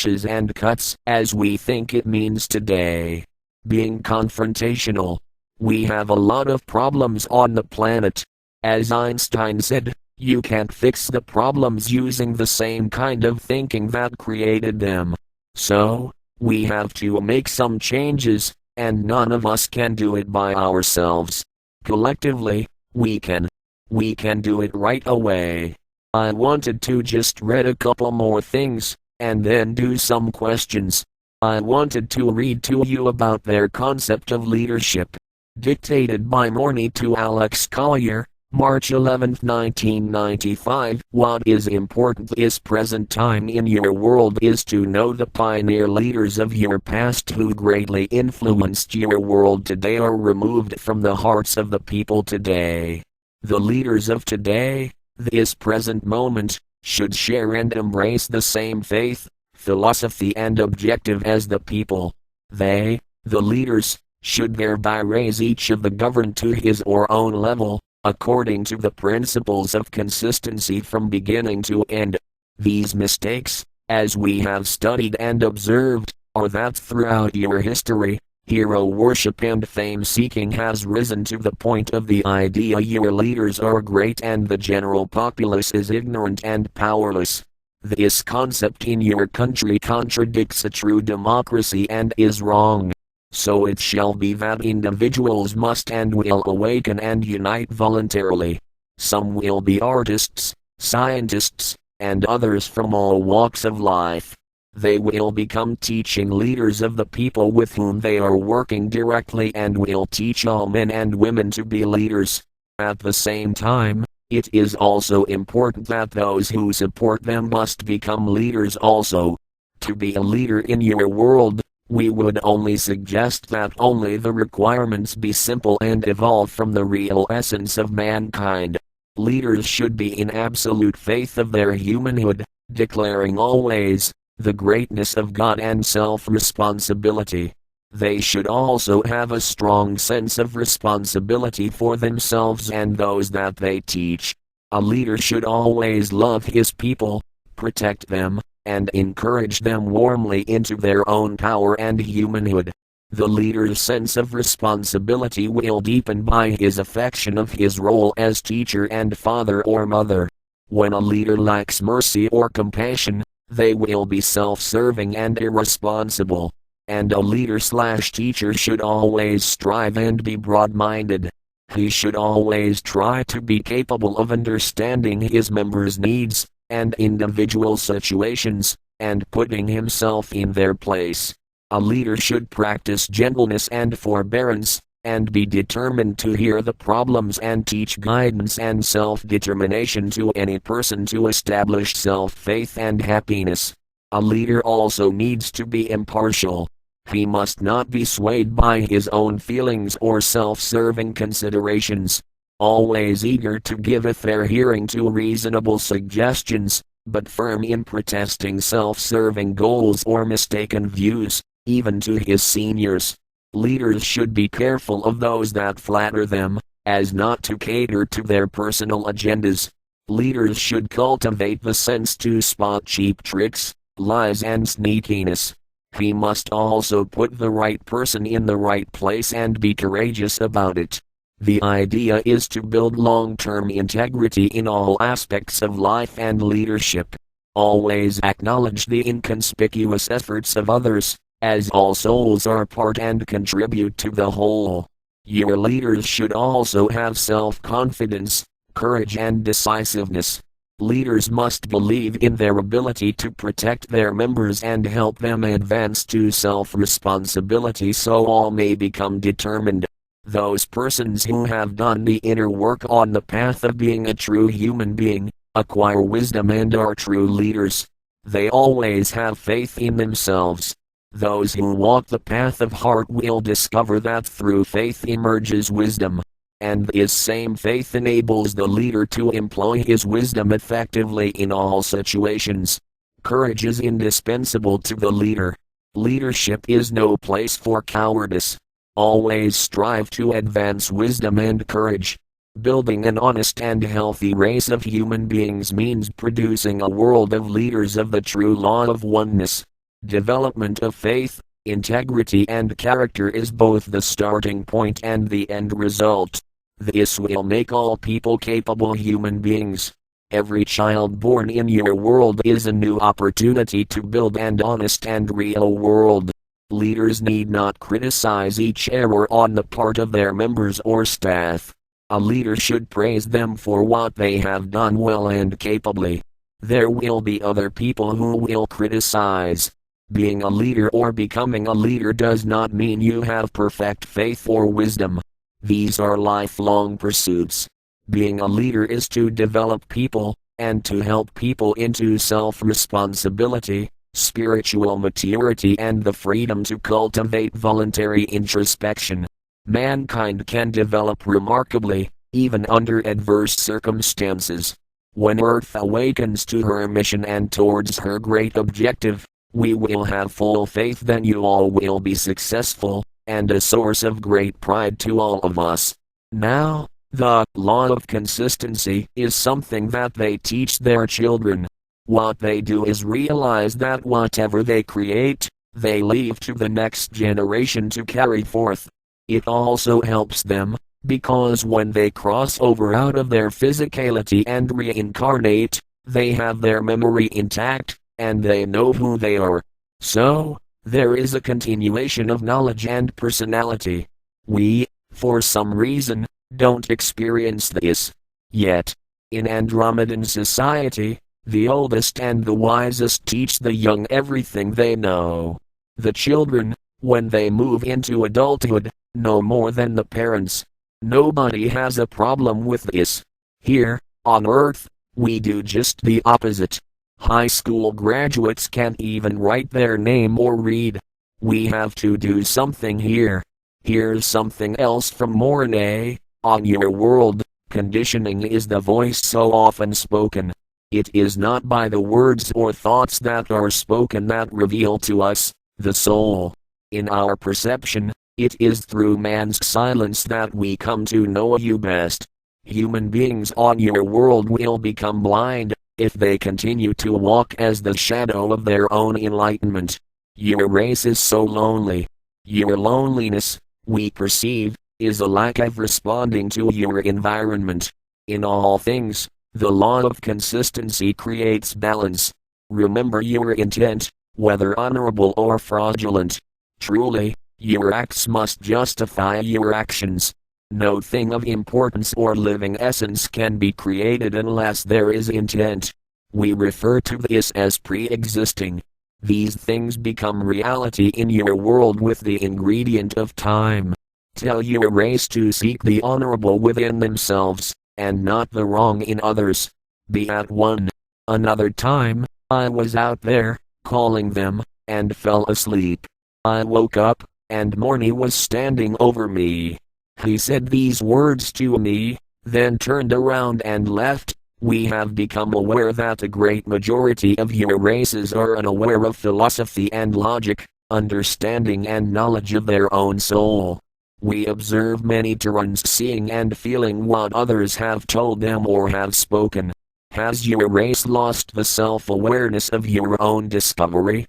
slashes and cuts as we think it means today. Being confrontational. We have a lot of problems on the planet. As Einstein said, you can't fix the problems using the same kind of thinking that created them. So, we have to make some changes, and none of us can do it by ourselves. Collectively, we can. We can do it right away. I wanted to just read a couple more things, and then do some questions. I wanted to read to you about their concept of leadership. Dictated by Morny to Alex Collier, March 11, 1995. What is important this present time in your world is to know the pioneer leaders of your past who greatly influenced your world today are removed from the hearts of the people today. The leaders of today, this present moment, should share and embrace the same faith, philosophy and objective as the people. They, the leaders, should thereby raise each of the governed to his or own level, according to the principles of consistency from beginning to end. These mistakes, as we have studied and observed, are that throughout your history, hero worship and fame seeking has risen to the point of the idea your leaders are great and the general populace is ignorant and powerless. This concept in your country contradicts a true democracy and is wrong. So it shall be that individuals must and will awaken and unite voluntarily. Some will be artists, scientists, and others from all walks of life. They will become teaching leaders of the people with whom they are working directly and will teach all men and women to be leaders. At the same time, it is also important that those who support them must become leaders also. To be a leader in your world, we would only suggest that only the requirements be simple and evolve from the real essence of mankind. Leaders should be in absolute faith of their humanhood, declaring always the greatness of God and self-responsibility. They should also have a strong sense of responsibility for themselves and those that they teach. A leader should always love his people, protect them, and encourage them warmly into their own power and humanhood. The leader's sense of responsibility will deepen by his affection of his role as teacher and father or mother. When a leader lacks mercy or compassion, they will be self-serving and irresponsible. And a leader/teacher should always strive and be broad-minded. He should always try to be capable of understanding his members' needs and individual situations, and putting himself in their place. A leader should practice gentleness and forbearance, and be determined to hear the problems and teach guidance and self-determination to any person to establish self-faith and happiness. A leader also needs to be impartial. He must not be swayed by his own feelings or self-serving considerations. Always eager to give a fair hearing to reasonable suggestions, but firm in protesting self-serving goals or mistaken views, even to his seniors. Leaders should be careful of those that flatter them, as not to cater to their personal agendas. Leaders should cultivate the sense to spot cheap tricks, lies and sneakiness. He must also put the right person in the right place and be courageous about it. The idea is to build long-term integrity in all aspects of life and leadership. Always acknowledge the inconspicuous efforts of others, as all souls are part and contribute to the whole. Your leaders should also have self-confidence, courage and decisiveness. Leaders must believe in their ability to protect their members and help them advance to self-responsibility so all may become determined. Those persons who have done the inner work on the path of being a true human being, acquire wisdom and are true leaders. They always have faith in themselves. Those who walk the path of heart will discover that through faith emerges wisdom. And this same faith enables the leader to employ his wisdom effectively in all situations. Courage is indispensable to the leader. Leadership is no place for cowardice. Always strive to advance wisdom and courage. Building an honest and healthy race of human beings means producing a world of leaders of the true law of oneness. Development of faith, integrity and character is both the starting point and the end result. This will make all people capable human beings. Every child born in your world is a new opportunity to build an honest and real world. Leaders need not criticize each error on the part of their members or staff. A leader should praise them for what they have done well and capably. There will be other people who will criticize. Being a leader or becoming a leader does not mean you have perfect faith or wisdom. These are lifelong pursuits. Being a leader is to develop people, and to help people into self-responsibility, spiritual maturity and the freedom to cultivate voluntary introspection. Mankind can develop remarkably, even under adverse circumstances. When Earth awakens to her mission and towards her great objective, we will have full faith that you all will be successful, and a source of great pride to all of us. Now, the law of consistency is something that they teach their children. What they do is realize that whatever they create, they leave to the next generation to carry forth. It also helps them, because when they cross over out of their physicality and reincarnate, they have their memory intact, and they know who they are. So, there is a continuation of knowledge and personality. We, for some reason, don't experience this yet. In Andromedan society, the oldest and the wisest teach the young everything they know. The children, when they move into adulthood, know more than the parents. Nobody has a problem with this. Here, on Earth, we do just the opposite. High school graduates can't even write their name or read. We have to do something here. Here's something else from Mornay. On your world, conditioning is the voice so often spoken. It is not by the words or thoughts that are spoken that reveal to us the soul. In our perception, it is through man's silence that we come to know you best. Human beings on your world will become blind if they continue to walk as the shadow of their own enlightenment. Your race is so lonely. Your loneliness, we perceive, is a lack of responding to your environment. In all things, the law of consistency creates balance. Remember your intent, whether honorable or fraudulent. Truly, your acts must justify your actions. No thing of importance or living essence can be created unless there is intent. We refer to this as pre-existing. These things become reality in your world with the ingredient of time. Tell your race to seek the honorable within themselves, and not the wrong in others. Be at one. Another time, I was out there, calling them, and fell asleep. I woke up, and Morny was standing over me. He said these words to me, then turned around and left. We have become aware that a great majority of your races are unaware of philosophy and logic, understanding and knowledge of their own soul. We observe many Terrans seeing and feeling what others have told them or have spoken. Has your race lost the self-awareness of your own discovery?